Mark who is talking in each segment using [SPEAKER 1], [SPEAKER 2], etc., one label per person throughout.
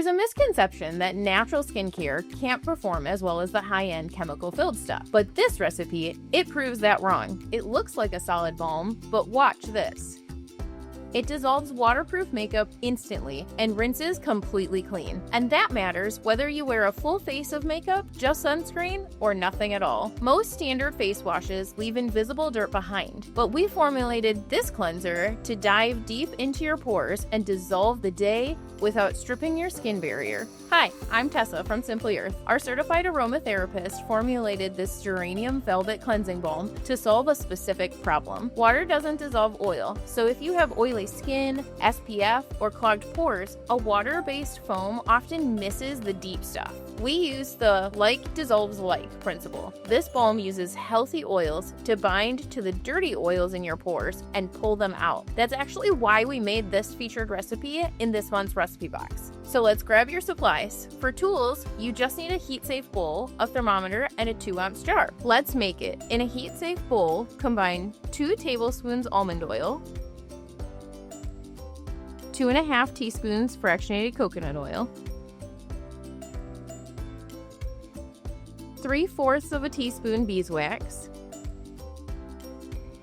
[SPEAKER 1] There's a misconception that natural skincare can't perform as well as the high-end chemical-filled stuff, but this recipe, it proves that wrong. It looks like a solid balm, but watch this. It dissolves waterproof makeup instantly and rinses completely clean. And that matters whether you wear a full face of makeup, just sunscreen, or nothing at all. Most standard face washes leave invisible dirt behind, but we formulated this cleanser to dive deep into your pores and dissolve the day without stripping your skin barrier. Hi, I'm Tessa from Simply Earth. Our certified aromatherapist formulated this Geranium Velvet Cleansing Balm to solve a specific problem. Water doesn't dissolve oil, so if you have oily skin, SPF, or clogged pores, a water-based foam often misses the deep stuff. We use the like dissolves like principle. This balm uses healthy oils to bind to the dirty oils in your pores and pull them out. That's actually why we made this featured recipe in this month's recipe box. So let's grab your supplies. For tools, you just need a heat-safe bowl, a thermometer, and a 2-ounce jar. Let's make it. In a heat-safe bowl, combine 2 tablespoons almond oil, 2.5 teaspoons fractionated coconut oil, 3/4 of a teaspoon beeswax,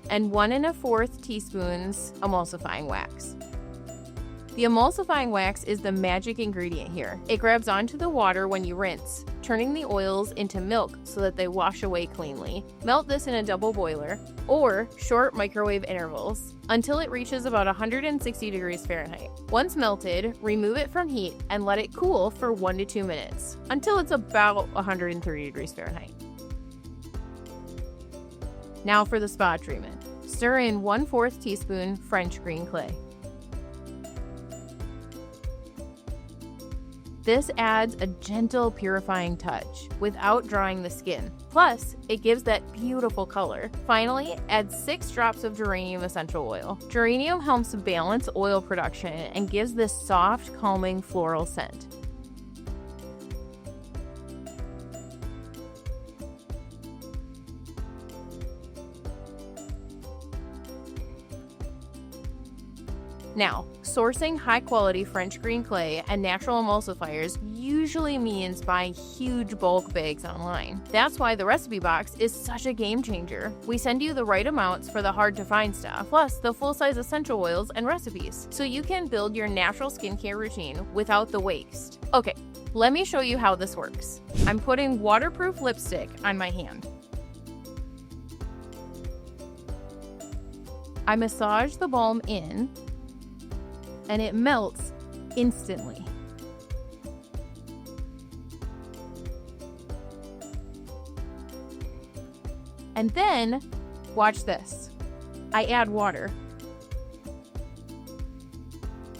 [SPEAKER 1] and 1 1/4 teaspoons emulsifying wax. The emulsifying wax is the magic ingredient here. It grabs onto the water when you rinse, turning the oils into milk so that they wash away cleanly. Melt this in a double boiler or short microwave intervals until it reaches about 160 degrees Fahrenheit. Once melted, remove it from heat and let it cool for 1 to 2 minutes until it's about 130 degrees Fahrenheit. Now for the spa treatment. Stir in 1/4 teaspoon French green clay. This adds a gentle purifying touch without drying the skin. Plus, it gives that beautiful color. Finally, add 6 drops of Geranium Essential Oil. Geranium helps balance oil production and gives this soft, calming floral scent. Now, sourcing high-quality French green clay and natural emulsifiers usually means buying huge bulk bags online. That's why the recipe box is such a game changer. We send you the right amounts for the hard-to-find stuff, plus the full-size essential oils and recipes, so you can build your natural skincare routine without the waste. Okay, let me show you how this works. I'm putting waterproof lipstick on my hand. I massage the balm in, and it melts instantly. And then, watch this. I add water.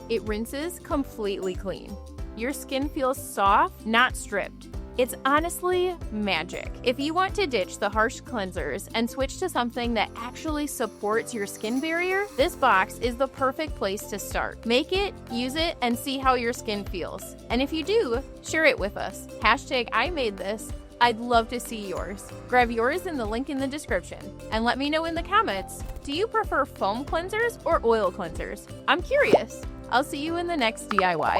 [SPEAKER 1] It rinses completely clean. Your skin feels soft, not stripped. It's honestly magic. If you want to ditch the harsh cleansers and switch to something that actually supports your skin barrier, this box is the perfect place to start. Make it, use it, and see how your skin feels. And if you do, share it with us. #IMadeThis. I'd love to see yours. Grab yours in the link in the description. And let me know in the comments, do you prefer foam cleansers or oil cleansers? I'm curious. I'll see you in the next DIY.